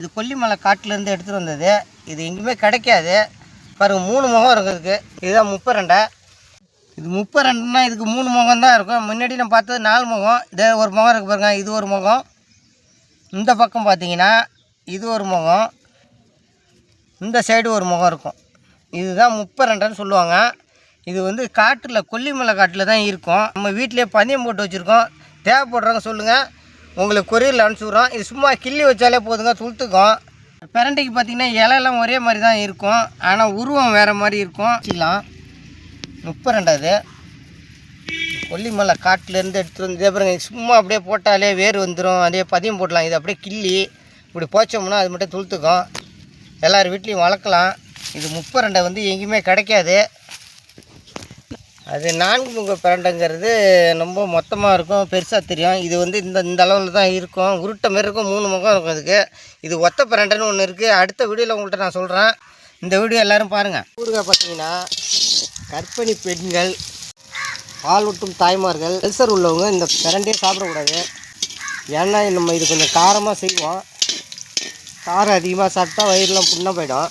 இது கொல்லிமலை காட்டிலேருந்து எடுத்துகிட்டு வந்தது. இது எங்கேயுமே கிடைக்காது. பாருங்கள் 3 முகம் இருக்குது. இதுதான் முப்பரண்டை. இது முப்பரண்டைனா இதுக்கு 3 முகம் தான் இருக்கும். முன்னாடி நான் பார்த்தது 4 முகம். இதே ஒரு முகம் இருக்குது பாருங்க. இது ஒரு முகம். இந்த பக்கம் பார்த்தீங்கன்னா இது ஒரு முகம். இந்த சைடு ஒரு முகம் இருக்கும். இதுதான் முப்பரண்டைன்னு சொல்லுவாங்க. இது வந்து காட்டில் கொல்லிமலை காட்டில் தான் இருக்கும். நம்ம வீட்டிலே பந்தயம் போட்டு வச்சுருக்கோம். தேவைப்படுறவங்க சொல்லுங்கள், உங்களுக்கு கொரியரில் அனுப்பிச்சுட்றோம். இது சும்மா கிள்ளி வச்சாலே போதுங்க, துளுத்துக்கும். பிரண்டைக்கு பார்த்திங்கன்னா இலையெல்லாம் ஒரே மாதிரி தான் இருக்கும், ஆனால் உருவம் வேறு மாதிரி இருக்கும். வச்சுக்கலாம். முப்பரண்டை அது கொல்லிமலை காட்டிலேருந்து எடுத்துகிட்டு வந்து இதே பாருங்க. சும்மா அப்படியே போட்டாலே வேர் வந்துடும். அதே பதியம் போடலாம். இது அப்படியே கிள்ளி இப்படி போச்சோம்னா அது மட்டும் துளுத்துக்கும். எல்லார் வீட்லேயும் வளர்க்கலாம். இது முப்பரண்டை வந்து எங்கேயுமே கிடைக்காது. அது 4 முக பிரண்டைங்கிறது ரொம்ப மொத்தமாக இருக்கும், பெருசாக தெரியும். இது வந்து இந்த அளவில் தான் இருக்கும். உருட்டை மாரி இருக்கும். 3 முகம் இருக்கும் அதுக்கு. இது ஒத்த பிரண்டைன்னு ஒன்று இருக்குது. அடுத்த வீடியோவில் உங்கள்கிட்ட நான் சொல்கிறேன். இந்த வீடியோ எல்லோரும் பாருங்கள். ஊறுகாய் பார்த்தீங்கன்னா கர்ப்பிணி பெண்கள், பாலூட்டும் தாய்மார்கள், அல்சர் உள்ளவங்க இந்த பிரண்டையே சாப்பிடக்கூடாது. ஏன்னா நம்ம இது கொஞ்சம் காரமாக செய்வோம். காரம் அதிகமாக சாப்பிட்டா வயிறுலாம் புண்ணாக போயிடும்.